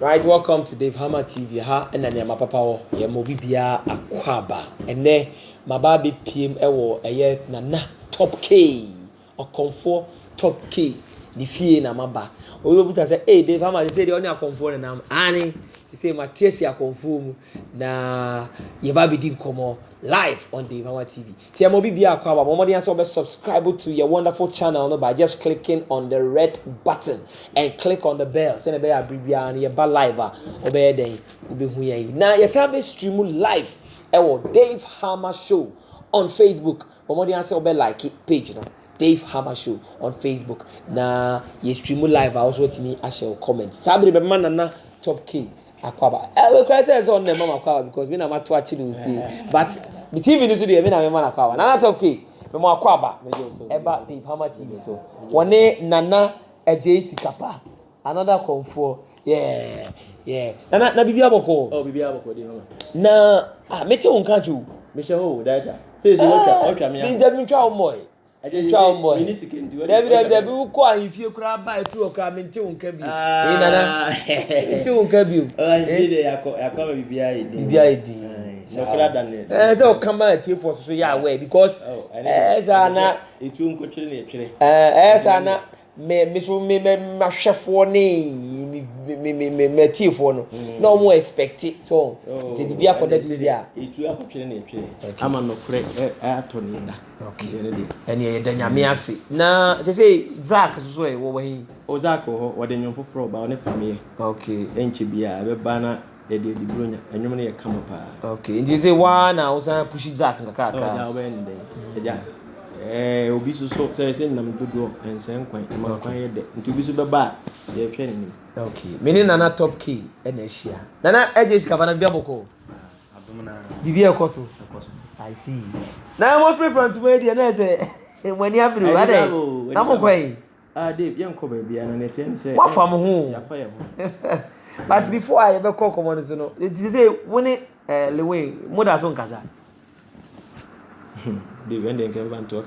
Right, welcome to Dave Hammer TV. Ha, and then my papa wo ye mo bibia akwaba. Ene mababi PM ewo eye nana top K or comfort top K. Ni fie na maba. Oyo buta say, "Hey Dave Hammer, say the only comfort na ani." Say my tears ya confirm na ye ba be din komo live on Dave Hammer TV. Tia mo bibia akwaba. Mo dey answer subscribe to your wonderful channel no by just clicking on the red button and click on the bell. Send a bell bibia and ye ba live obey den obi hu yen. Na ye sabe stream live Dave Hammer Show on Facebook. Mo dey answer like it page no. Dave Hammer Show on Facebook. Na ye stream live also to me share comment. Sabe be man na top K akwaba. We cry say on the mama akwaba because me na ma to actually we feel. But the TV news dey me na me man akwaba. Na top K me mo akwaba. Eba Dave Hammer TV so. One nana eje sikapa. Another comfort. Yeah. Na bibia boko. Oh bibia boko dey mama. Na meti won kanju. Me she ho data. Say okay me. Ni dem twa omoy. Mini second. David ko ahifie kura ba afi okra mente won ka bi. Nana. Mente won ka bi. Dey yakọ bibia ide. Bibia ide. So kura dan. So come out here for so ya aware because na etu nkochire na etwere. Na me so me mahwefo me tiefo no na o mo expect it so the bibia koda dia etu akotwere na etwere ama no kure ato ni da. Okay. Ene ye da nyame ase na say Zak so e wo wahi o Zak ho wo de nyomfo fro ba one family. Okay. Enche bia be ba na de bronya enwom na ye kama pa. Okay. Nti say wa na usan push Zak nkaka aka. Ja we ndey. Ja obi so say nam dodo ensen kwan ma kwan ye de nti obi so be ba ye hwe ni. Okay. Meni nana top K e na hia. Nana eje sika bana bia boko. Adomna. Bibia ekoso. I see. Na mo free from today na say when you abru ade. Na mo kwai. Dave yanko ba bia na neten say. Wa fam ho. Ya fa ye ho. But before I ever call command so no. It say when lewe mo da so nkaza. Dave when dem kan talk.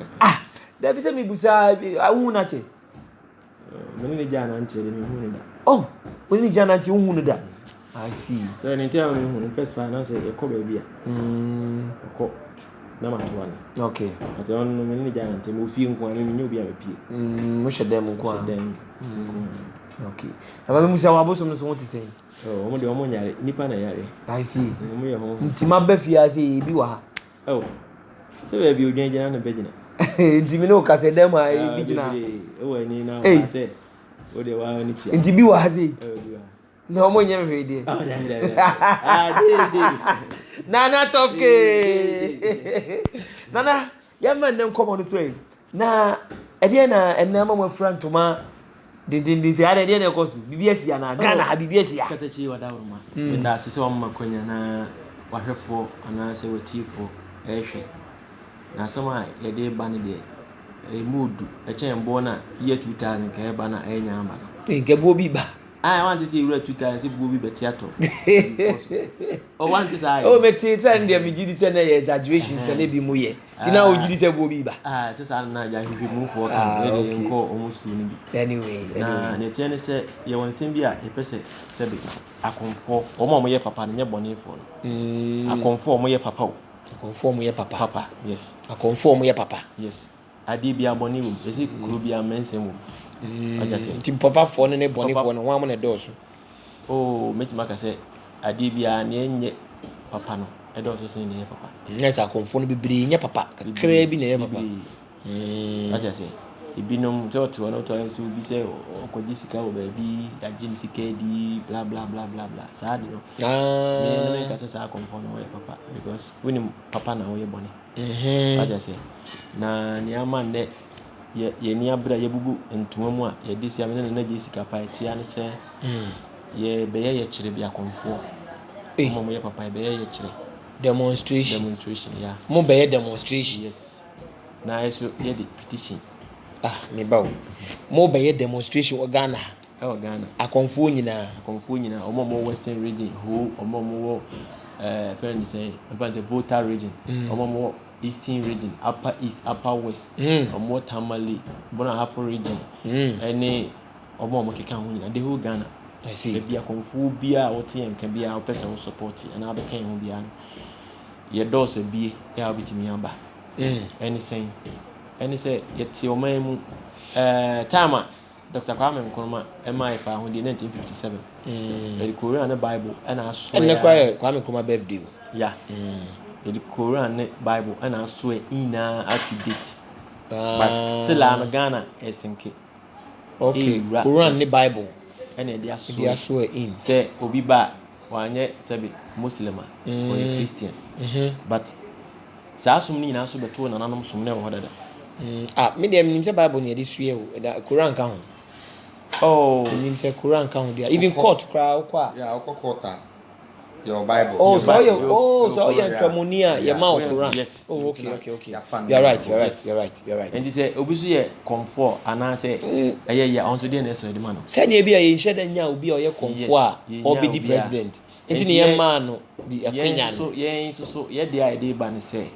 Da bi say mi busa awu na che. Meni ni jana ntie de mi hu ni da. Oh, when ni jana ntie hu ni da. I see. So ntie am hu first part na say e ko ba bia. Ko na matuana. Okay. Ati on meni ni jana ntie mo fie nko ani nyu bia mepie. Mo shedem nko a. Okay. Na ba musa wa bosom no so what say? Oh, omo de omo nyare nipa na yare. I see. Omo ye ho. Ntima ba fia say bi wa ha. Oh. Se be bi odwan jana na be gina. Ntimi no ka se dem a bi gina. O ni na o say o de wa ni tia. Nti bi wa ha say. Bi wa. Na omo nyame hwe de. Ah, de. Nana top K. Nana, yamma nem komo no so e. Na ede na enema mo frantoma dindin se ade na ekosu bibia sia na Ghana ha bibia sia katachi wadawruma nda se so makonya na wahwefo ana se watifo ehwe na sama ye de ba ne de mood echen mbo na ye 2000 ka ba na enya amba nke bo bi ba I want to see you 2000 se bo bi betiato o want to say o meti send dem gidi se na ye exaggeration se na bi mu ye ti na o gidi se bo bi ba se sa na ja hwi mu fo kan e de nko o mu school ni bi anyway na ne tiene se ye wonsem bi a e pese se be akonfo o mo ye papa ne bone fo no akonfo mo ye papa o akonfo mo ye papa yes akonfo mo ye papa yes adi bi abone wo esi kuro bi amense wo aja se ti papa fo ne bone fo no wa mo ne doso oh metima ka se adi bi a ne enye papa no e doso se ne papa yes akonfo no bibiri nye papa kakra bi ne ye papa aja se ibinom toto no to enso bi se okoji sika wo ba bi dagin sika di bla bla bla bla bla sa di no me ka se sa akonfo no ye papa because when papa na wo ye bone aja se na ni amande ye ni abra ye bubu entuma mu a ye disi amene na Jessica pa etia ne se ye be ye kire bi akonfo mo ye papa be ye kire demonstration ya mo be ye demonstration yes na eso ye di petition me bawo mo be ye demonstration o Ghana akonfo nyina omo western region ho omo friend say about the voter region omo eastern region, upper east, upper west, or more Tamale, Bonahafo region, any or more Mokika, the whole Ghana. I see. Be a confu bia or tea and can be our person support and I became Bian. Your doors will be a bit me amba. Anything. And say, yet your man, Tama, Dr. Kwame Nkrumah, MI for 1957. The Korean Bible, and I swear. And the choir, Kwame Nkrumah birthday. Yeah. The Korean Bible, and I swear in up to date. But still, I'm Ghana, SNK. Okay, Quran the Bible. And they are swear in. Say, Obi Ba, one yet, Sabi, Muslim or a Christian. But Sasumi now so between an anonymous never ordered. Medium means a Bible near this year, the Quran count. Oh, means a Quran count there. Even court crowd. Yeah, quarter. Your Bible. Oh, so your Camonia, your mouth Quran. Yes. Oh, okay. You're right. And you say, Obusi, comfort, and I say, yeah, also the next of the man. Send you be a shed and you'll be your comfort or be the president. And in the man, be a opinion. So, yeah, the idea, Banny say.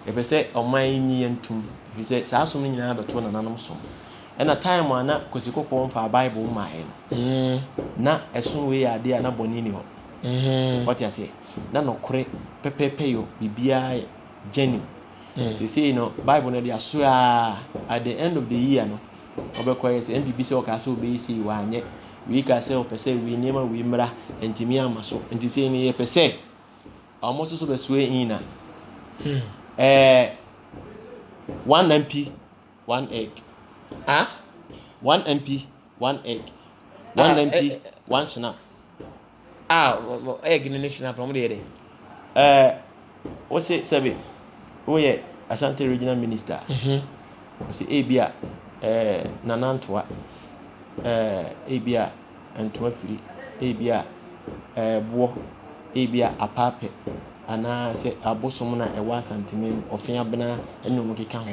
If I say, on my Indian tomb, if you say, Sassum, but one anonymous. And a time when not because you go for a Bible, my hand. Not as soon we are there, not Bonino. What you say? None of cre pepeyo, bibia Jenny. So say, Bible, they are swear at the end of the year, no. Obequires NBC or Castle BC, one yet. We can sell per se, we never we mra, and Timia Maso, and to say near per se. Almost so the sway in. 1 MP, 1 egg. 1 MP, 1 egg. 1 MP, 1 snap. Egg in the nation from there. What's it, Sabi? Oh, yeah, Ashanti Regional Minister. What's it, Abia, Nanantua, Abia, and Twelfree, Abia, Bo, Abia, Apape, and I say, Abosomona, a 1 centimeter of Fiabana, and no monkey count.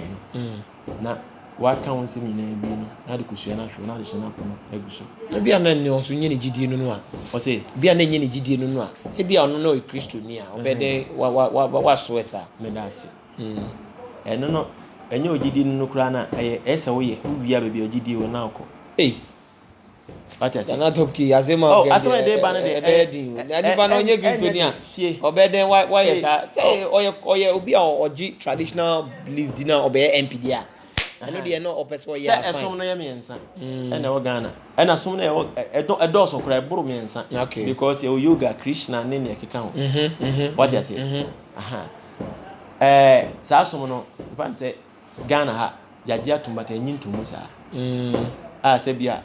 Now, what counts in me, not the cushion, not the Shanapon, Eguso. Maybe I'm not also any GD no. Or say, be an any GD no. Say, be on no Christian near, or better, what sweater, Medasi. And no, and your GD no crana, a SOE, who we have a GD or now. Eh. But I said, not okay, as a man. Oh, as I did, Banner, I ban on your Christian, or better, why is that? Say, or you be our traditional belief dinner or be MPDR. I know they are not opposed for years. As soon as I answer, and our Ghana, and as soon as a dose of crab broom answer, okay, because your yoga Krishna and any account. What you say? Sasomono, if I say Ghana, ha, Yaja to Matanin to Musa. Sebia,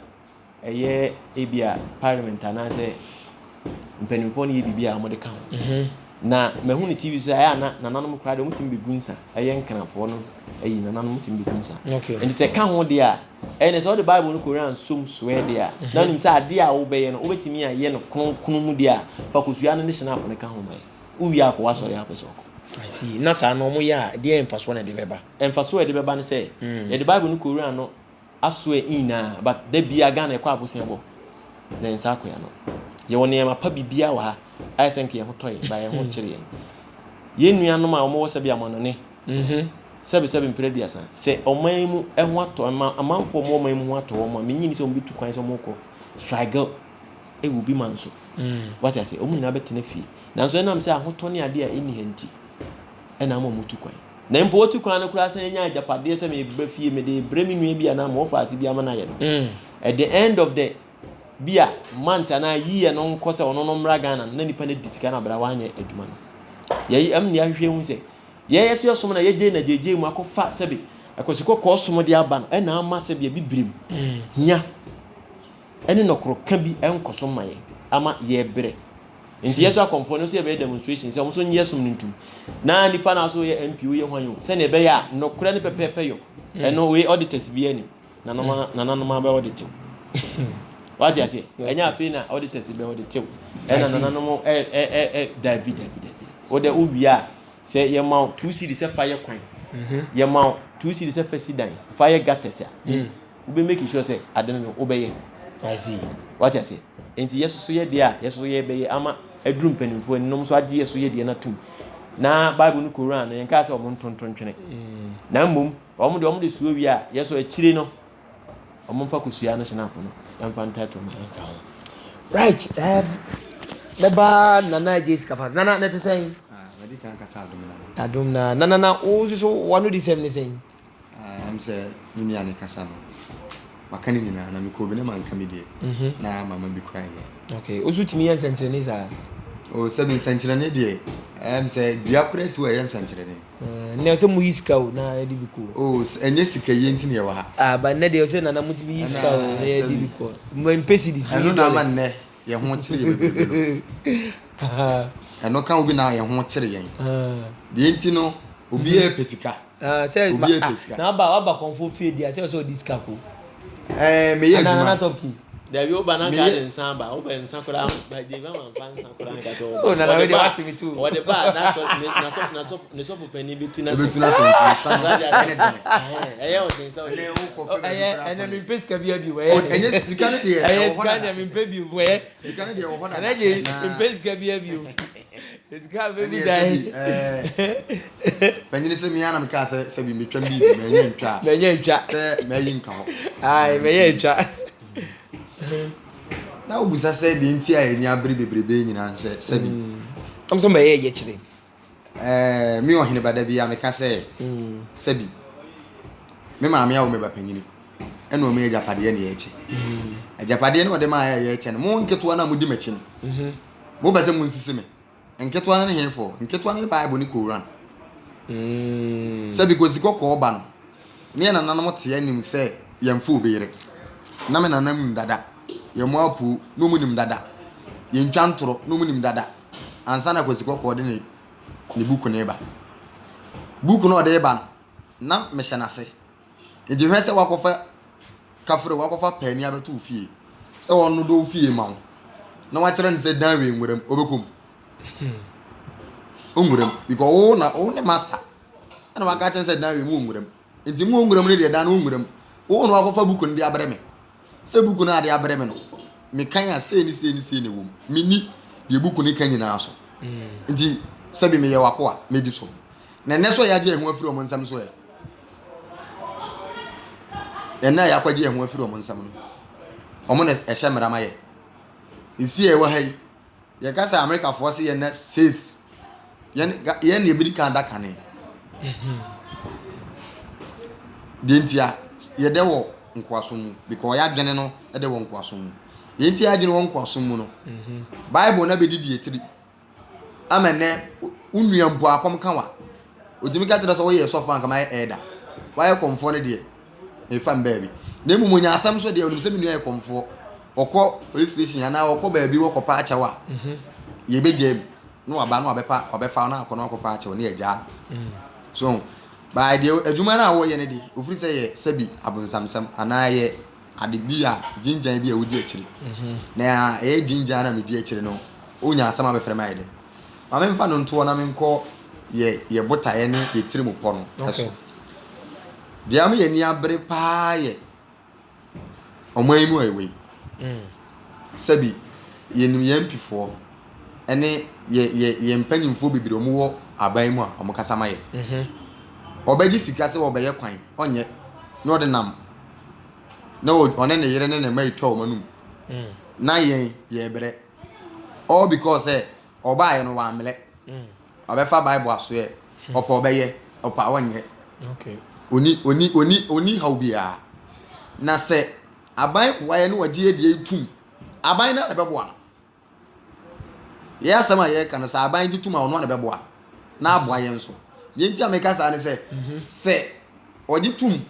a year, Abia, Parliament, and I say, Penifoni Bibia, I'm on the count. Na mahuni TV so aya na nananom kra de mutim begunsa aye nkanafo no ayi nananom mutim begunsa okay and say kan ho de a and so the Bible no Korean sum swear de a na nim say ade a wo be ye no obetimi aye no kronkron mu de a fa kosua no ne snap ne kan ho mai uwi akwa sori apeso I see na sa no mo ya de emfaso na de beba emfaso de beba ne say the Bible no Korean no aswe ina but de bia Ghana e kwa abosen bo na nsa akwa no ye woni ma pa bibia wa I think you have toy by a whole chillian. Yen Yanoma almost a be among ne. 7 previous. Say, O Maimu, and what to a month for more, what to one, meaning some bit to quite some more. Struggle, it will be manso. What I say, only a bit in a fee. Now, so I'm saying, what Tony idea in Henty, and I'm on to quite. Then poor to Crown class and the Padesa may be fee, may they bring me be an amor for Sibiamanayan. At the end of the Bia month and a year non cost on Ragan and any penny discount of Brawane Edman. Yea, I'm the Irish say. Yes, you're someone a Jane, a JJ Marco Fat Sebi. I could call some of the Alban, and now must be a big brim. Yeah. Any no crook can be uncle some my ama ye bre. In the yes, I conform to a demonstration, so also yes, into. Now the pan also ye MP, when you send a bear, no credit pay you, and no way auditors be any. Nanoma auditing. What you say? And ya fina auditors be auditing. And anonymous David. Or the Ubia say your mount 2 cities a fire coin. Your mount 2 cities a facidine. Fire gutters. We be making sure say I don't know obey. I see. What you say? Into yes, so ye dear, yes, so ye be ama a drum penny for no so idea so ye dear too. Na Bible no Quran and cast of 1 ton. Now, mum, almost the Suya, yes, so a chilino. A month for Kusiana Sanapono, and Fantato. Right. Neba Nana Jessica. Nana, let us say. Wadi kan kasa Adum na. Nana, so one of the same thing. I'm say ni ane kasa no. Makani ni na mi ko bi na man kamidie. Na mama bi kran ye. Okay. Osu timi yan sentrene sa. O seven sentrene de. Say bia kura si wa yan sentrene. Ne se mu iska o na edi bi ko. O enye sika ye ntini ye wa ha. Ba ne de o se nana mu timi iska o na edi bi ko. Mo mpesi dis. Eno na man ne ye ho kire ye bebre no. Eno kan obi na ye ho kire ye. De enti no obi e pesika. Say na ba konfo fie dia say so diska ko. Me ye juma. Na top key. There you banana garden samba, open Sakura, by the Van Sakura. Oh, no, no, they me too. What the bad, that's what penny between us. Between us and and I'm in Pesca everywhere. And yes, you can't be I'm in baby where you can't be what I in Pesca view. It's got baby die. When you say me, I'm cast, say me, can be may chat, say, may come. I may chat. Na obusa say the ntia eni abere bebrebe nyina nse sebi am so meye ye chire mi ohene bada bia me ka say sebi me ma me awo me ba panyini ena o me ajapade ne ye che ajapade ne ode ma ye che ne mo nketo na mudi machi ne mo ba se mo nsisi me nketo na ne hefo nketo na Bible ni Quran sebi ko ziko ko ba no ne na nanam te anim say yemfo obere na me nanam dada yemo apu no munim dada yentwantoro no munim dada ansa na kwesi kokko de ne buku ne ba buku no de ba no na me hyenase eje hwese wakofa kafre wakofa pani abeto fie se wonno do fie ma na wa kire nse dan we nwuram obekom onwuram because o ne master na waka kire nse dan we mu nwuram enti mu nwuram ne de dan no nwuram wo no wakofa buku ne de abere me se buku na ade abere me no me kan ya se ni wom me ni de buku ne kan nyina so nti se bi me ye wako a me di so na ne so ya je ehun afiri o nsam so ye na ya kwaje ehun afiri o nsam no omo na ehye mrama ye isi e wa hai ye ka sa America for se ye na says ye ne bi kan da kan de ntia ye de wo nkwasom because ya dwene no e de wo nkwasom ye ntia adwene wo nkwasom no Bible na bedidi etiri amene unuampo akom kanwa odimi ka tira so wo ye sofa nka mai eda why komfo ne de e fam baby na emu nya asam so de onim se menu ye komfo okọ police station ya na okọ baabi wo kopa achewa ye bejem no aba no obefa na akọ no kopa achewa ne eja so by the adwuma na wo ye ne de ofiri se ye sabi abunsamsam anaye adebia jinjan bi a wodi akiri na e jinjan na medi akiri no onya asama be frema ide ma me mfa no nto na me nko ye botaye ne ye tirimu po no eso dia me ye ni abre pa ye omanmu ewe sabi ye nim ye mpifo ene ye mpanyimfo bibire omo aban mu a omo kasama ye obeji sika se obeye kwan onye no de nam na one ne yere ne mai to manum na ye bere all because oba ye no wa mele obefa Bible aso ye opa obeye opa onye okay oni haubia na se aban boaye no wagye die tum aban na beboa ye asema ye kan sa aban di tum a ono na beboa na aboaye nso yenti ameka sa ne se odi tum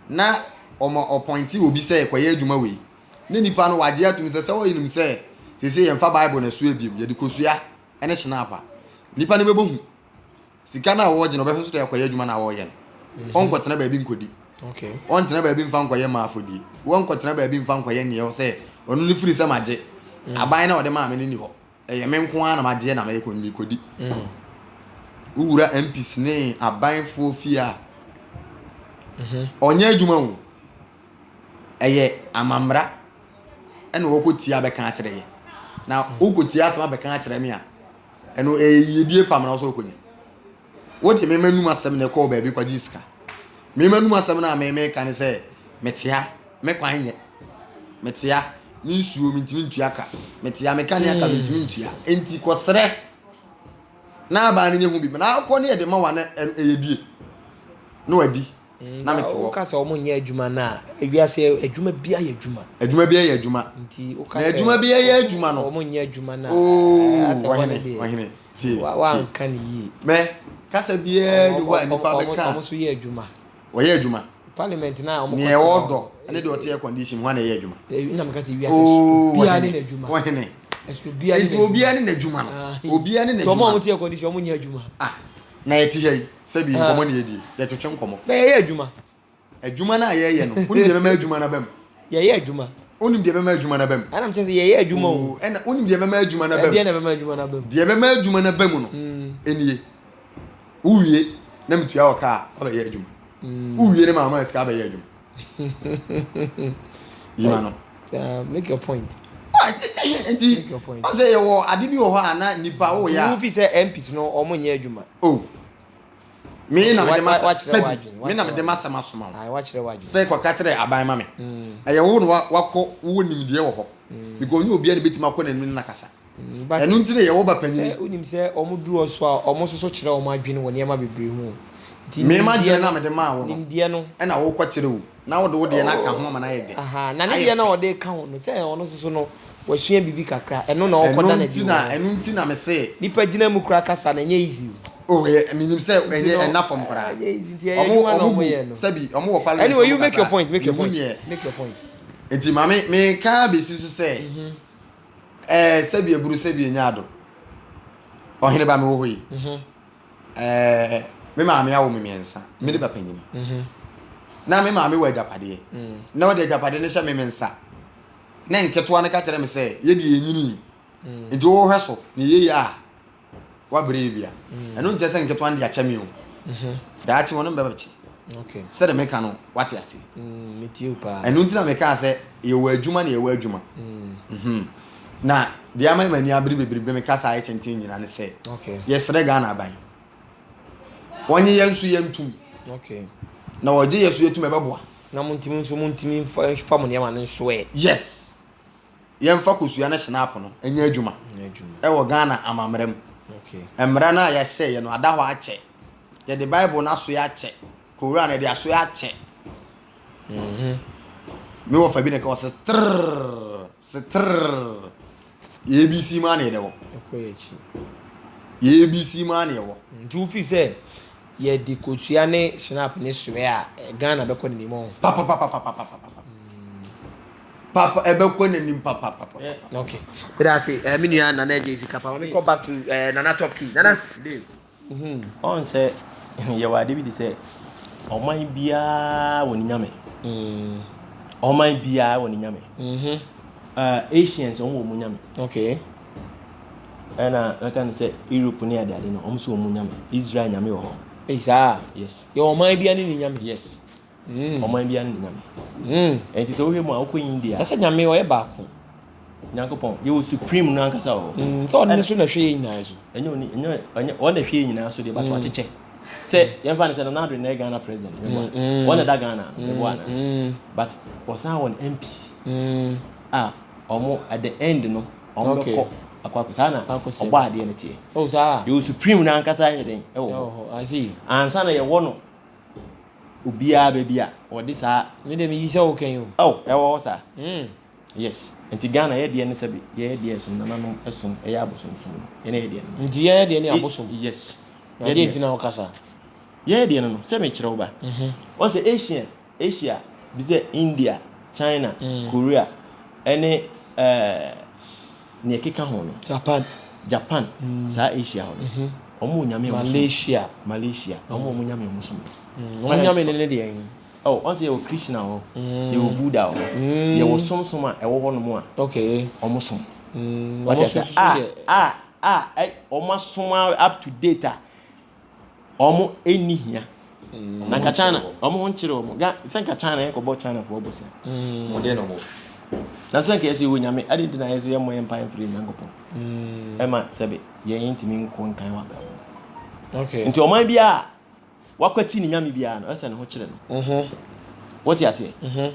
na omo appointee obi se ekoye adwuma we ne nipa no wagye atum se wo yinim se ye mfa Bible na so ebiem ye de kosua ene snapa nipa ne bebohu sika na wo gye no be so ekoye adwuma na wo ye onko tena ba bi nkodi okay on tena ba bi mfa nkoye ma afodi won ko tena ba bi mfa nkoye ne yo se onu ni firi se magye aban na ode ma me ni ho eye me nko ana magye na me ko ni kodi uwura MPs ne abanfo fia onye adwuma wu eye amamra ene wo kotia be kan akire ye na wo kotia asema be kan akire me a eno yedie pamna so konye wo de me manum asem ne ko ba bi kwaji sika me manum asem na me kan se metia me kwan ye metia nsuo mintimi ntua ka mete ya meka ne aka mintimi ntua enti kosere na aba ne nyehu bi na akọ ne de ma wa na eyedie no adi na mete wo ka se omo nye adwuma na ewiase adwuma bia ye adwuma nti o ka se adwuma bia ye adwuma no omo nye adwuma na wahene ti wa nka ne yi me kasa bia de wa nipa be ka omo so ye adwuma wo ye adwuma parliament na omo ne odo ene de ote condition ho na ye adwuma na me ka se wiase bia ne adwuma wahene bia enti obia ne adwuma no obia ne adwuma so omo te condition omo nye adwuma na yeti hei sabi nkomo ne yedi ya twetwe nkomo na ye adwuma na ye no unim de mema adwuma na bam ye adwuma unim de mema adwuma na bam ana mche ye adwuma o ena unim de mema adwuma na bam de na mema adwuma na bam de mema adwuma na bam no enie uwie na mtua oka aba ye adwuma uwie ne mama eska aba ye adwuma yima no make your point enti o say ye wo ade bi wo ho ana nipa wo ya you fi say MPs no omo nye adwuma me na me masa sabi me na me masa masoma ai wa kire waju say ko ka kire aban ma me eye wo no wakọ wo nimdie wo ho because you obi a betima akọ nanu na kasa enu ntire ye wo ba panyin unim say omo duru oso a omo soso kire omo adwene wo ne ma bebre hu me ma dwene na me de ma wo no nimdie no e na wo kwa kire wo na wo de wo de na ka ho ma na ye de na ne de na wo de ka ho no say ono soso no wasua bibi kakra eno na okoda na di enu ntina me say nipa gina mu kura kasa na nye easy minim say enye enough from kra omo sabi omo wo parliament anyway you make your point enti mame me ka be si say sabi eburu sabi enyaado ohene ba me wo hoyi me maame awo me miensa me de ba panyini na me maame wa japade na wo de japade ne sha me mensa na nketo an ka kere me say ye de yenyini enti wo hweso ne ye ya wa brebia eno nche se nketo an de achame o da ati wono mbebachi okay se de me ka no wate ase metiu pa eno ntina me ka se ye wa adwuma na ye wa adwuma na de ama mani abri bebrebe me ka sa ai tenten nyina ne se okay yes rega na aban wonye yensu yentum okay na oje yesu yetum ebeboa na muntimi fa mo ne ma ne so yes yemfa kosua na snap no enya adwuma e wo Ghana amamrem okay emra na ya say ye no ada ho ache ye the bible na so ya ache Quran na de aso ya ache me wo fa bi ne ka was str ABC man ye de wo ekoyechi ABC man ye wo ntu fi say ye di kosua ne snap ne so ya Ghana be ko ni mo papa ebe ko nanim papa okay but I say me nua Nana JC Kapa we go back to Nana Top Key Nana on say ye wa David say oman bia woni nyame oman bia woni nyame Asians on wo mu nyame okay ana I can say Europe ni ade no om so mu nyame Israel nyame wo ho isa yes ye oman bia ni nyame yes oman bia ni nyame enti so we mu a ko India asa nyame o ye ba ko nyankopon ye wo supreme no ankasa ho so on so na hwe nyina so enyo on na hwe nyina so de ba to acheche say yemfa ne say na do na Ghana president one da Ghana but was on MPs omo at the end no omo ko akwa sana ogba ade ne tie oh sa ye supreme na ankasa ye den e wo I see ansa na ye wo no obia ba bia odi sa me dem yi se o kan yo e wo sa yes enti Ghana ye de ne sabi ye de esum na nanom esum e ya abosom sum ye na ye de ne enti ye de ne abosom yes ye de enti na o kasa ye de no se me kire wo ba o se Asia bi se India China Korea ene ne keka ho no Japan sa Asia ho no omo nyame Malaysia omo nyame musom omo nyame ne de yen oh on say o Krishna ho ye o Buddha ho ye wo somsom a e wo no mo a okay omo som what is omo som up to date omo eni hia na ka China omo ho nkire omo ga senka China e ko bo China for obosi mo de no mo na senka ese wo nyame ade dina yeso ye mo empire free nyankopon ema sebe ye intimi nko nkan wa ba okay nti oman bia wakwati ni nyame bia no ese ne ho kire no what you say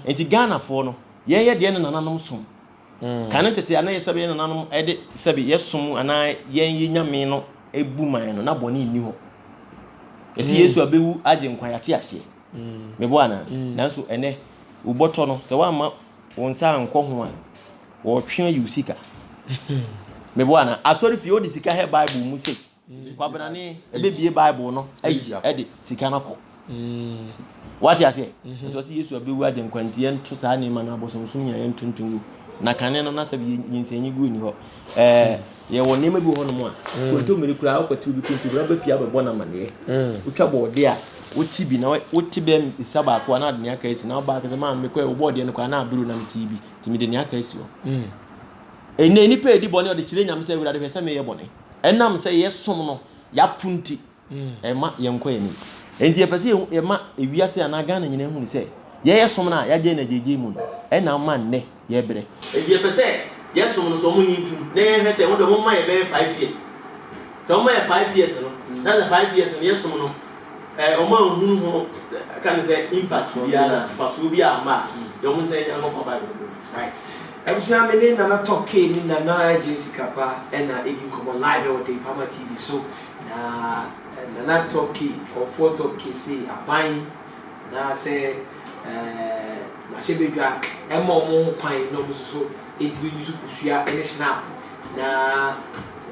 nti Ghana for no ye de ne nananom som Kane tete ana yesabe no nanom ede sabe yesom ana yen yenyame no ebu man no na bone ni ho. Esi Yesu abewu agye nkwa yate ase. Mebo ana nanso ene uboto no se wa ma wonsa anko ho a wo twe yi usika. Mebo ana asori fi odi sika he Bible mu se. Kwabena ni ebebie Bible no ede sika na ko. What you say? Nso si Yesu abewu agye nkwa ntie nto saa ni ma na abosomsom nya yentuntungu. Na kane no na sabi yinsenyi gu ni ho ye wo nema bi ho no mo a ko mmeri kura akwatu bi kuntu bra ba fia bebo na mane utwa bode a woti bi na woti be isaba ko na de aka esi na ba ka se ma me ko e bode ne kwa na aburu na mti bi timi de ne aka esi ho ene ni pe di bone o de kire nyam se wura de pese me ye bone enam se ye som no ya punti e ma ye nko ye ni enti ye pese ye ma ewiase ana Ghana nyina hu ni se ye som na ya je na jeje mu no ena ma ne ye bre enti ye pese ye som no so mu yintu na ye pese wo de mo ma ye be 5 years so mo ye 5 years no na the 5 years no ye som no o ma hu ho kan say impact biara paso bia ma ye mo say nya go for Bible right Abusua mene Nana Top K ni Nana Jessica pa ena edin komo live on the Pama TV so na Nana Top K or for Top K say aban na say na shebedwa emo mo kwan no so etibi yusu kusua ene snap na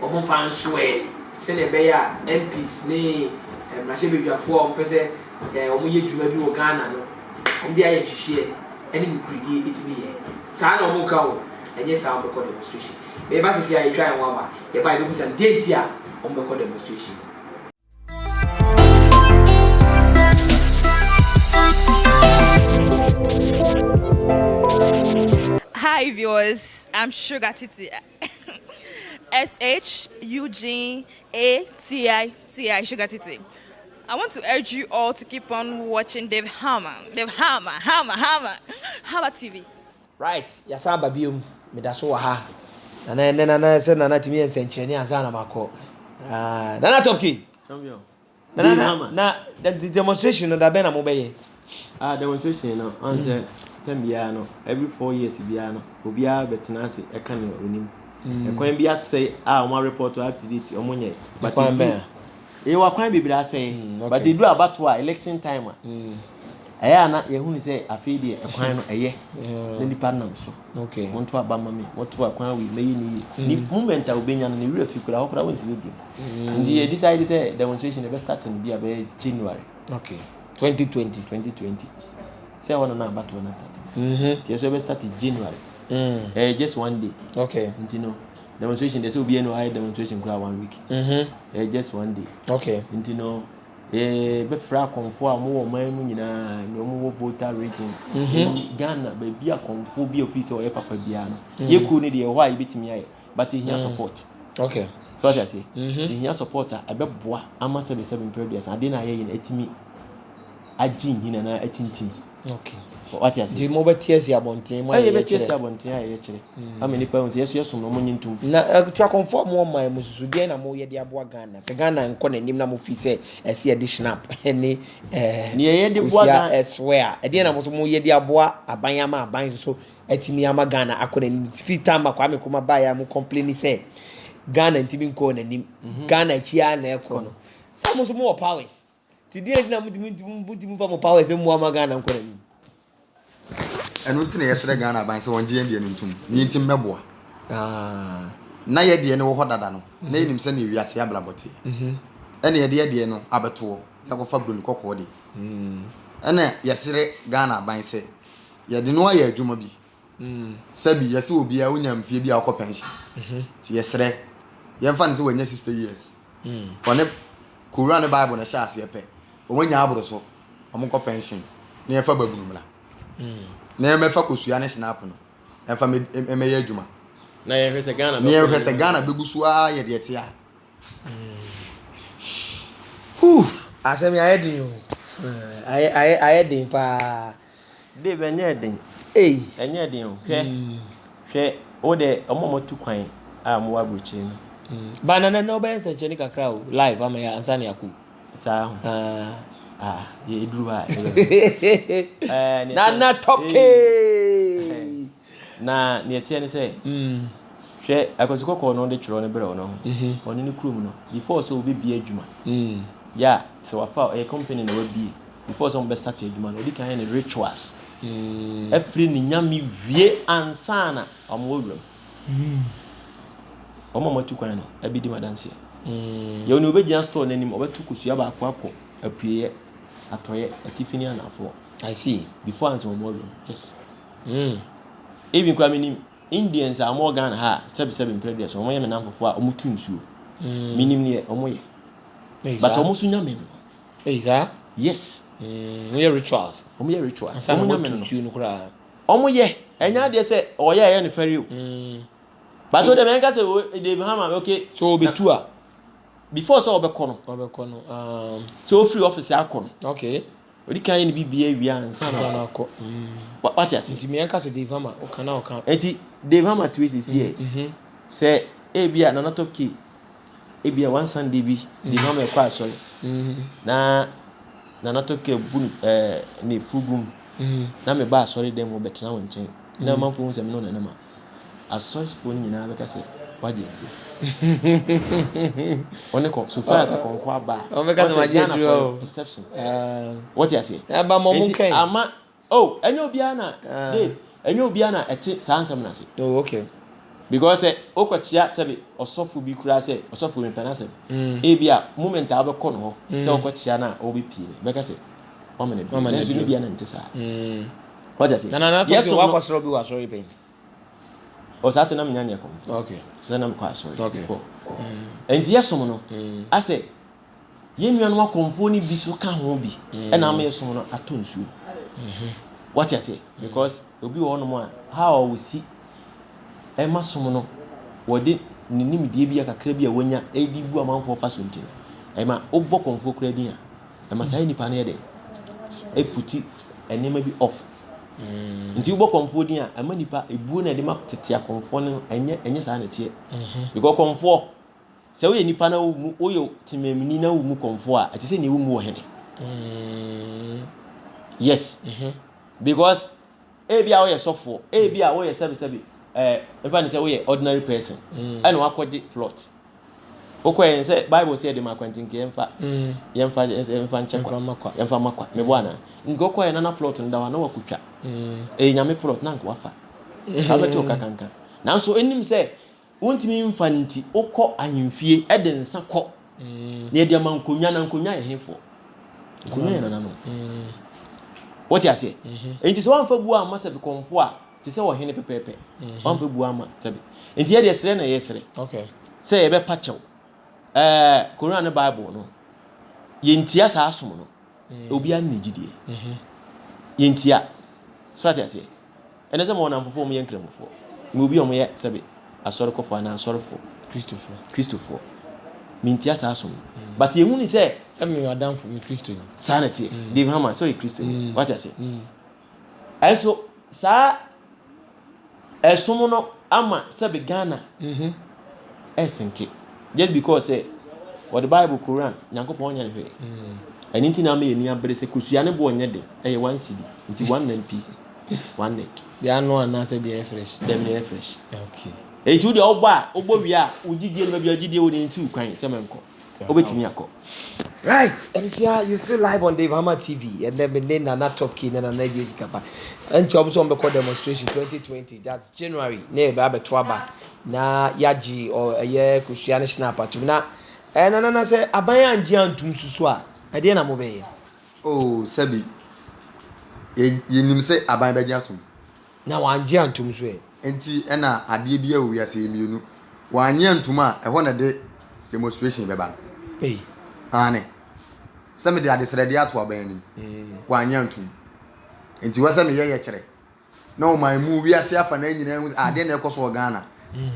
omo fan so se ne be ya MPs ne na shebedwa fo o pese omo ye djuma bi wo Ghana no omo dia ye hihie ene mi kridi etibi ye sa na omo ka wo enye sa omo ko demonstration be ba sisi ayi try one ba ye ba ibe busa date ya omo ko demonstration. Hi viewers, I'm Sugar Titi. SHUGATTI Sugar Titi. I want to urge you all to keep on watching Dave Hammer TV. Right, yasa babium me da so ha. Na se na timi ensencheni anza na mako. Nana Top K. Champion. Na the demonstration that be na mo be demonstration no on say bia no every 4 years bia no obia betena ase e kan ne onim e kwan bia say o report to up to date o monye but e wa kwan bibira say but e do abato a election time aya na ye hu ni say afi de e kwan no eye na nipa nam so okay wonto abama me woto akwan wi meyi ni moment a obenya no ne wura fi kura hokra wonsi bi ndi e decide say demonstration e be start in bia be January okay 2020 say one na abato na start yes we start in January just one day okay you know demonstration they say be no high demonstration kura 1 week just one day okay you know be fra konfo a mo wo man mu nyina no mo voter region Ghana be bia konfo bi office o e papa bia no ye ku ni de ho a yebetimi aye but he support okay so what I say he support a be boa ama 77 period ade na aye yin etimi agin hina na atintim okay what you say di mo betiasi abonten mo aye betiasi abonten aye kire ameni pa won yesu yesom no mo nyintum na twa conform mo man mo susu de na mo ye de aboa Ghana se Ghana nko na nim na mo fi se ese de snap ni ni ye de boa Ghana swear e de na mo so mo ye de aboa aban ama aban so atimi ama Ghana akona fi time akwa me kuma ba ya mo complain se Ghana ntimi nko na nim Ghana chia na eko no sa mo so mo powers ti de na mo timi fa mo powers mo ama Ghana nko na nim enu ntine yesere Ghana ban se wonje ndie ntum ni ntim meboa na ye de ne wo hodada no na enim se na ewiase ablabote ene ye de no abeto ya ko fa broni kokko de ene yesere Ghana ban se ye de no aye adwuma bi sabi yese obi a unya mfie bi akọ pension ti yesere ye mfa nse wanya 60 years one Quran Bible na sha ase pe o wanya abro so o mo ko pension na ye fa babunu mla na me fa kosua ne snap no e fa me ye adwuma na ye hwese Ghana na ye hwese Ghana begusu a ye de tia asemi ayedin o ayedin pa de be nya den enya den o hwe o de omomo tu kwan a mo wa brochi no banana no be nse cheni kakra o live ama ya ansani yaku sa ye duru ha Nana Top K na ne tie ne say hwe akwasukọ no de twero ne bere no ho oni ne krom no before so obi bia adwuma ya so wafa a company na wabi before so be start adwuma no odi kan ne rituals every ni nyame wie ansana amwodro matu kwan no abidi madanse ye oni obegya store nanim obetu kusua ba akọ apue atoye atifini anafo I see before anto amwodro yes even kwa minim Indians are more Ghana ha 77 previous omo ye menam fofo a omo tu nsuo minim ne omo ye but omo su nyame no sir yes we rituals omo ye rituals omo nyame no nsuo no kura omo ye enya de se oye ye ne fari o but o de men ka se David Hammer okay so obetu a before so obekọ no so free office akọ no okay odi kan ni bibia wi ansa na akọ what you say ntimi yanka se David Hammer o kana enti David Hammer twist here say ebia na top key ebia one Sunday bi David Hammer kwa asori na top key bu ne fugum na me ba asori dem wo betena won chen na manfo hu se me no na ma asori fo nyina be ka se waje one ko so far as a confo aba o me ka se waje duro perception what you say aba mo mun kai ama enye obia na Dave enye obia na ete sansam na se okay because okwachia sebe osofu bi kura se osofu me penase ebia moment abekọ no se okwachia na obi pie be ka se o mene bi bia na ntesa what you say na yes wa kwasoro bi wa sorry pen o sa tena mnyanya konfo okay so na mkwa sorry before enti yesom no ase yenua no akonfo ni bi so ka ho bi na am yesom no atonsu what you say because obi wo no mo a how we see ema som no wode ninim die bi akakra bi a wonya edi bu amanfo fa so ntin ema obbo konfo kra din a ema sai nipa na ye de eputi enema bi off nti ubọ konfo din a ama nipa ebuo na de ma tete akonfo no enye saa na tie because konfo se wo ye nipa na wo mu wo ye timamini na wo mu konfo a ati se ne wo mu wo hene yes because ebia wo ye sofo ebia wo ye sebi if I say we ordinary person and wa kwaji plot okwe say Bible say de makwantin ke yemfa nchekwa yemfa makwa me bwana ngokwa ye na plot nda na wakutwa nyame plot na nkwa fa ka beto kakanka nanso enim say wontimi mfa nti okọ ahemfie ede nsa kọ na ede mankonya na nkonya ye hefo nkonya ye na no what you say enti so wanfa bu ama se be konfo a ti se wo hene pepepe wanfa bu ama se be enti ye de sere na ye sere okay say ye be pachew Quran and Bible no yentia sa asom no obi an nigidie yentia so ati ase ene se mo na mfofo mo yenkramfo mo obi omo ye sebe asori kofo na asori fo Christopher mintia sa asom but ye huni se me adam for me Christo ni sanity David Hammer so ye Christo what I say also sa esom no ama sebe Ghana esenke just because say what the Bible Quran Nyankopon nya ne hwe anything na me ni abere se kusua ne bo onye de eye 1 cedi nti 1 NP 1 neck they are no na say they fresh them they fresh okay e tu de ogbo wi a ugidie no bia ugidie wo ne nsi ukwan se menko obetimi akọ right and you still live on Dave Hammer TV and then me na top key na Jessica pa and job so on the demonstration 2020 that's January na be abeto aba na yaji or ye kusua national party na na say aban anji antum susu a e de na mo be oh sabi ye nim say aban be atum na wanji antum so e enti na ade bia wo wiase emienu wanyi antum a e ho na de demonstration be ba eh ane same de ade srede ato aban ni wanyi antum enti wasa me ye kire na o man mu wiase afa na nyina ade na ekoso Ghana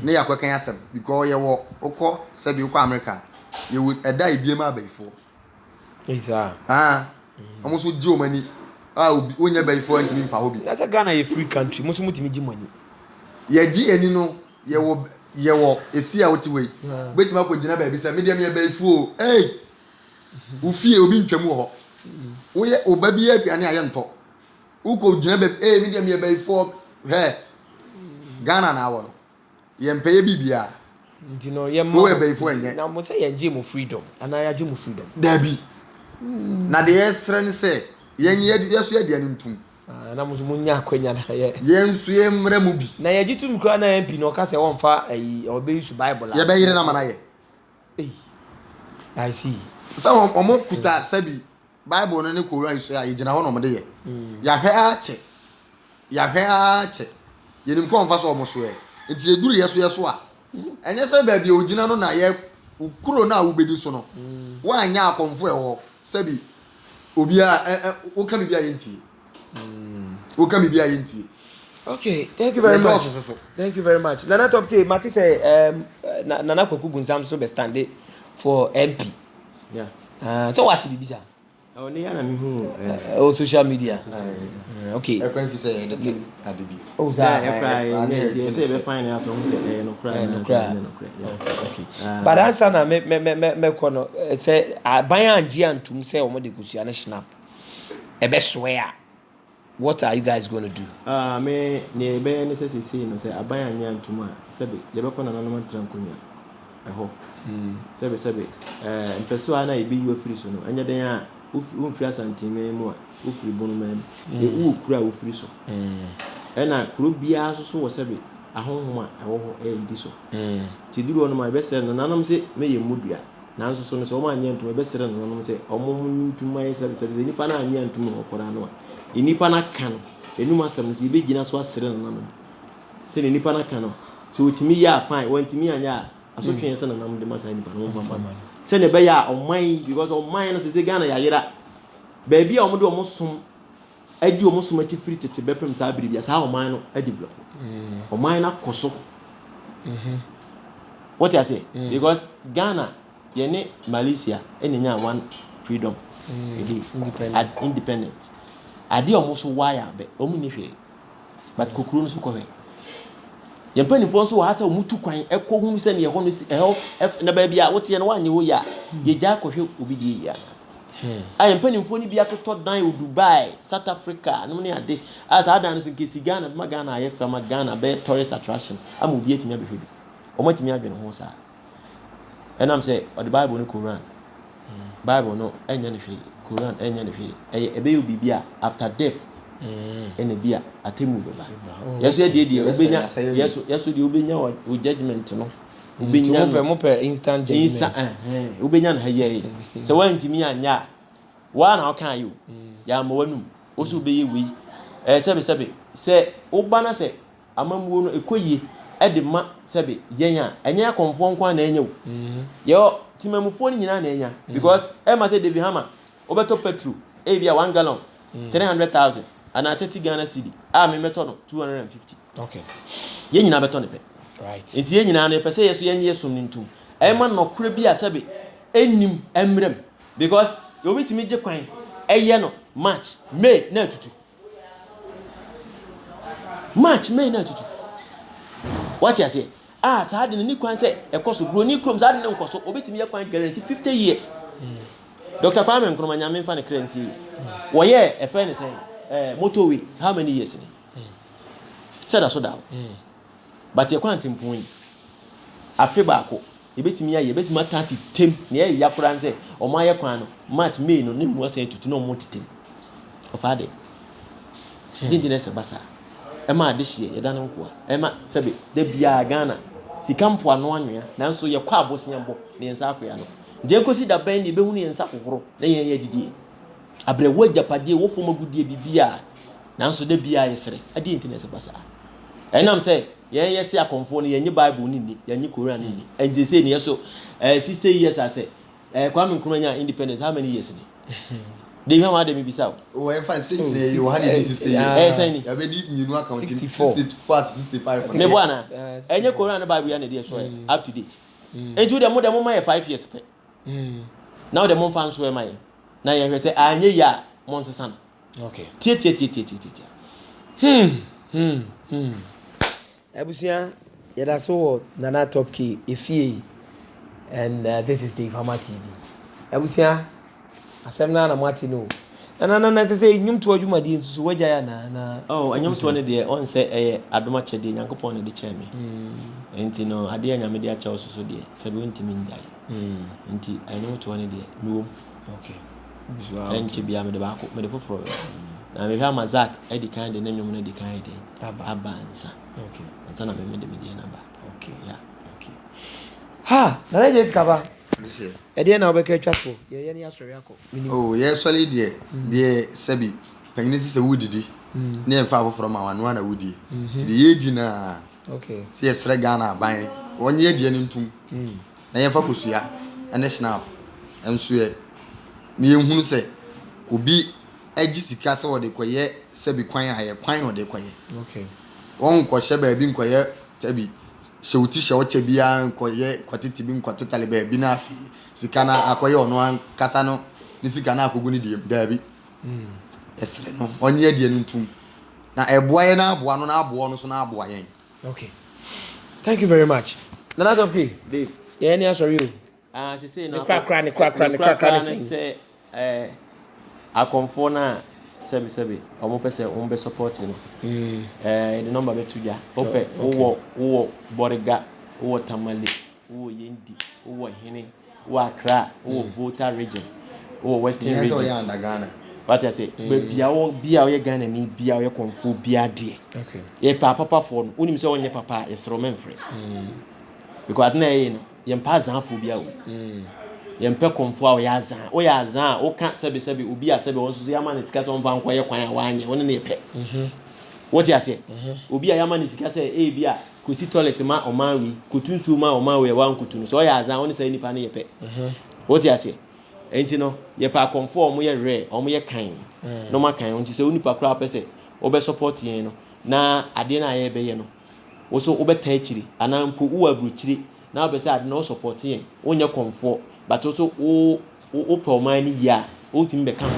na yakwakan asem because ye wo okọ sabi ukọ America ye would eda ibiem abaifo isa almost would do money obi onya baifo ntimi mfa hobi that's a Ghana a free country mutu mutimi gi money ye gi eni no ye wo esi a woti we betima akogina ba bi say medium ye baifo ufie obi ntwam ho wo ye obabi aduane aye nto uko gina ba medium ye baifo Ghana na awɔ no yɛmpɛyɛ bibia nti no yɛ wo ɛbɛyifo ɛnyɛ na mo sɛ yɛgye mo freedom ana yɛagye mo freedom dabi na de yɛsrɛ ne sɛ yɛso aduane ntum na mo so mo nya akwanya na yɛ yɛnso yɛmmerɛ mu bi na yɛgye tum kura na MP na ɔka sɛ wɔmfa ayi ɔbɛyi su bible a yɛbɛyere na ma na yɛ I see sɛ ɔmo kuta sɛbi bible no ne koran so a yɛgyina hɔ na ɔmo de yɛ yɛahwɛ akyɛ yɛnim kɔ ɔmfa so ɔmo so ɛ nti yɛduru yɛ so a ɛnyɛ sɛ baabi a ogyina no na yɛ kuro no a wobɛdi so no woanyɛ akɔmfo ɛwɔ sɛbi obiara woka biribi a yɛntie woka biribi a yɛntie okay thank you very much Nana Top K mate sɛ Nana Kwaku Bunsam so bɛstande for MP so what bibi sa ne ya na me hu social media okay ɛkwan fi sɛ yɛde tem adebi sa ɛkra say be fine at home say no cry no cry okay but answer na me kono say aban anje antum say omo de kusua ne snap ebe swear what are you guys going to do me ne be ne say no say aban anje antum a sebe le be kono na no trankonya ɛhɔ sebe mpeso ana ebi yu afiri so no anya den a ufiri asantime mu a ufiri bonu mam e kura ufiri so ɛna kuro bia so wo sebe ahonhom a ɛwɔ hɔ ɛyidi so ti duru ono ma be sere no nanom se meye mudua nanso so no se o ma anya ntum be sere no nanom se omo ntum ayi sebe nipa na anya ntum okora no a nipa na kan enum asem no se be gina so asere no nanom se ne nipa na kan no so otimi ya fine wantimi anya asotwe yɛn sɛ na nam de masa nipa no mfa sɛ ne bɛyɛ a ɔman because ɔman no sɛ Ghana yɛyera baabi a ɔmo de ɔmo som adi ɔmo som akyi firi tete bɛpem saa biribi a saa ɔman no develop ɔman na kɔso what I say because Ghana yɛne Malaysia ɛna nya one freedom independent ade ɔmo so wire bɛ ɔmo ne hwɛ but kokuro no so kɔhwɛ yɛmpani fo nso wɔ ha sɛ mutu kwan ɛkɔ hu sɛ ne yɛhɔ no si na baabi a wote no wanyɛ wo ya yɛgya akɔhwɛ obi die ya a yɛmpani fo ni bi atotɔ dan o Dubai South Africa no ne ade as adan no nkesi Ghana ma Ghana ayɛ fama Ghana be tourist attraction ama obi atimi abɛhwɛ bi ɔmo atimi adwene ho saa ɛnam sɛ ɔde Bible no Quran Bible no ɛnyɛ ne hwɛ Quran ɛnyɛ ne hwɛ ɛyɛ ɛbɛyɛ obi bi a after death ene bia atemu beba yeso de obenya yeso de obenya o judgment no obenya mo pe instant judgment obenya na haye se wantimi anya wa na okan ayo ya ma wanum o so beye we sebe se oba na se amamuo no ekoyie e de ma sebe yen a enya akonfo nko na enya wo yo timamufo ni nyina na enya because e ma say David Hammer obeto petrol e bia 1 gallon 300,000 and I 30 Ghana cedi me meto no 250 okay ye nyina beto ne pe right enti ye nyina no pe se yeso yenye yeso nintum e ma no kura bi asabe enim emrem because you bitimi je kwan eye no March May na tutu March May na tutu what you say saa de ni kwan se ekoso bro ni krom saa de ne nkoso obetimi ye kwan guarantee 50 years Dr. Kwame Nkrumah nyame fa ne currency wo ye e fe ne say motorway how many years ni said so down but you can't impose afi baako ebetimi aye ebetimi 30 tem na ye yakura nse o ma ye kwan no March May no ni mu asa tutu no mo titem of ade dindine se basa e ma ade hie ye da no nko e ma sebe da bia Ghana sikampo ano anwea nanso ye kwa abosiambo ne nsa akoya no je kosi da ban ni be hu ne nsa kokoro na ye didie abrewo japade wo foma gudie bibia nanso da bia yesere ade internet basa enam say yen yesi akonfo no yenye Bible ni yenye Quran ni enje say ni yeso 60 years ase Kwame Nkrumah nya independence how many years ni de hwa ma de me bisa o e fa say ni Yohane be 60 years say ni ya be di nyinu account 64 65 me bwana enye Quran na Bible ya na de so up to date enju de mo ma 5 years pe now de mo fan so e ma na ye hwe say anye ya monsesa no okay tie Abusia yada so Nana Top K efie and this is Dave Hammer TV Abusia asem na Martin no na te say nyum to adwuma di nso wagya ya na oh anyum to ne de on say adoma chede Nyankopɔn ne de kyɛ me enti no ade ya nyame de akyɛ wo so de sɛ be ntimi ndai enti anyum to ne de no okay enchi bia me de ba ko me de foforo na me hwa mazak edi kan de nyum na di kan de abansa okay ansa na me de na ba okay yeah okay ha na Jessica ba ede na obeka twafo ye ne asori akọ oh ye solid de sabi panyine sise wudidi na emfa afoforo ma wano na wudi de yedi na okay se yesre Ghana aban wonye de ne ntum na yemfa kosua ene snap enso ye ne ehunu se obi agi sika se wode koye sabi kwan aye kwan no de koye okay won ko hye ba bi nkoye tabi shewuti shewoche bia nkoye kwatiti bi nkwatotale ba bi na afi sika na akoye ono an kasa no ni sika na akogu ni die dabi esre no onye die ntum na eboa ye na aboa no na aboa no so na aboa yen okay thank you very much nana don't pay Dave ye ni asori o she say no crack say akonfo na sebi omo pese on be support no the number be tuja ope wo boriga wo tamale wo yendi wo hene wo akra wo volta region wo western region so ya under Ghana what I say be bia wo Ghana ni bia wo konfo bia de okay ye papa for no unim se onye papa yesro menfre because na ye no ye mpa zanfo bia wo yempe konfo a o ya azan o ka sebe obi a sebe won so yama ne sika se on fa nkoye kwan a wanye won ne pe what you say obi a yama ne sika se e bi a kosi toilet ma o ma wi kutunsu ma o ma we wan kutunu so ya azan won se nipa ne ye pe what you say enti no ye pa konfo o mo ye re o mo ye kan no ma kan on ti se onipa kra pese o be support yen no na ade na ye be ye no wo so o be tan chiri anampo wo abruchiri na o be se ade na o support yen onye konfo but also o permane ya o tim be kan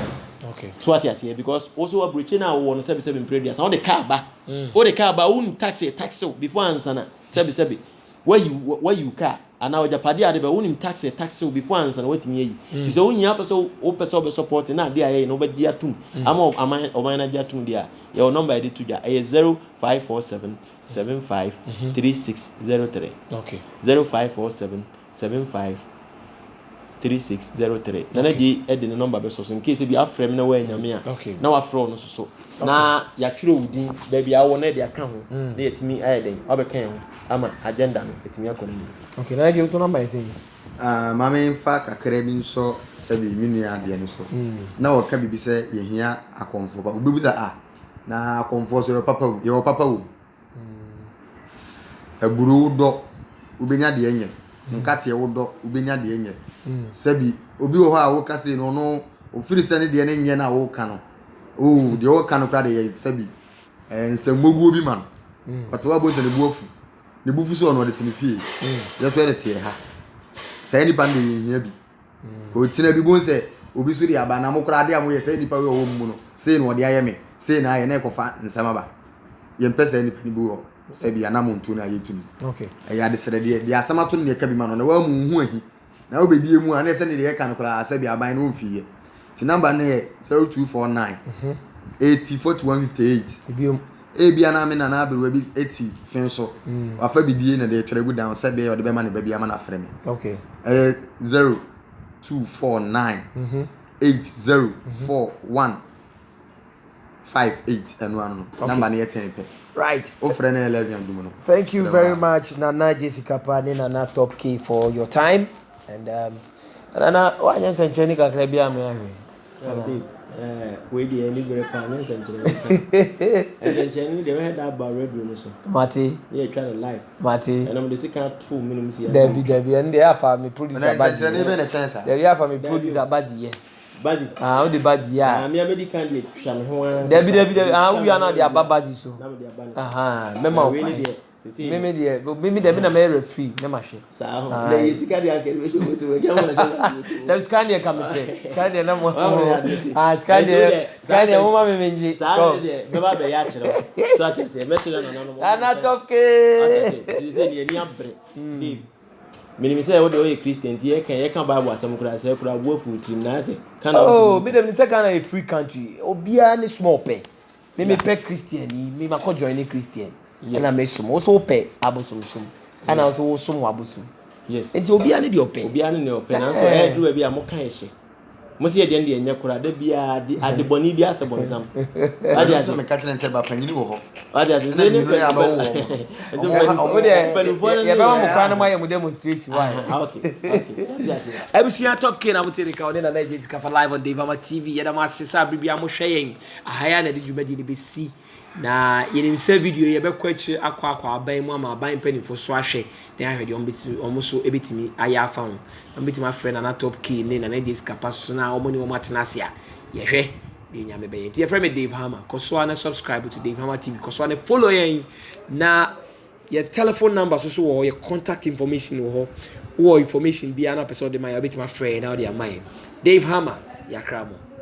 okay so what you say because also a breach na wo no sebi in previous now the car ba un taxi before answer na sebi where you car and now japadi ade be un taxi before answer na wetin yi ti so unya person o person be support na dey aye no be gia tum ama o na gia tum dia your number dey to ja 0547 75 3603 okay 0547 75 3603 nana ji edi the number be so in case bi afrem na wa nyame a na wa fro no so na ya twere wudin da bia wo na de aka ho na yetimi ayeden obekan ho ama agenda no yetimi akọ ni okay na je to number is mama infa kakra bi nso sabi minu ade ne so na wo ka bibi se ye hia akonfo ba obi buza na akonfo so yo papa wo aburu do ubenya de enye nkate wo do ubenya de enye sabi obi wo ha wo kase no ofiri se ne de ne nye na wo ka no de wo ka no kwa de sabi nsamogu obi man wato wa bo se ne buafu ne bufu so no de tinifie ye so de tie ha sai ni bande hia bi o tina bi bon se obi so de aba na mo kra de amoye sai nipa we wo mu no sei no de ayeme sei na aye na ekofa nsama ba ye mpesa ni pani bi wo sabi anamuntu na yetumi okay ya de sere de asama to ne ka bi ma no na wa mu hu ahi na obedi emu ana se ne de ka no kra sabi aban no mfiye ti number ne 0249 804158 biom bia na me na aberu bi 80 fenso afa bidie na de twere gu down sabi o de be ma ne ba bia ma na frɛ me okay 0249 804158 enu anu number ne yetempe right o frɛ na 11 dum no thank you very much Nana Jessica Pani Nana Top K for your time and Nana wa nyan sencheni kakra bia me ahwe we dey any very pan sencheni de we had about radio no so Mati yeah try the life Mati and I'm the second 2 minutes here Debbie and they afa me producer Bazi sencheni be na chance Debbie afa me producer Bazi Bazi o de Bazi ya me medical dey twa me ho Debbie we are now the Bazi so na me dey aba mema we dey meme Debbie na me referee na ma hwe sa ho na yesika dey anke we show to we can watch Dem scan come pe scan na mo scan mo ma me menji so me ba be ya kire so at say me tell na no Nana Top K okay say ni abre Minimum say what the Christian here can Bible asem kura say kura wo fu trim na say can oh me dem say Ghana a free country obia ni small pay me pay Christian me ma ko join Christian and I make some also pay abosum and also some abosum yes enti obia ni de opay na so everywhere bia mo kan ehye mo se de enye kura da bia ade boni bia asebonsam ade ase me ka tren se ba panyini wo ho ade ase se ne pe ento ya ba mo kwa na ma ye demonstration why okay Ebusia Top K na mutiri ka one na Jessica for live on Dave Hammer TV ya da ma sesa bibia mo hwe yen ahaya na de djumadi ni besi na yenim se video ye bekwa chi akwa aban mu ama aban panifo so ahwe na ahwe de omo so ebetimi aya afa ho ombetimi afre na Top K ne na Jessica paso na omo ni omo atenase a ye hwe de nyame be ye friend Dave Hammer koso na subscribe to Dave Hammer TV koso na follow yen na your telephone number so or your contact information or information be an episode de my bit my friend now they are mine Dave Hammer yakramo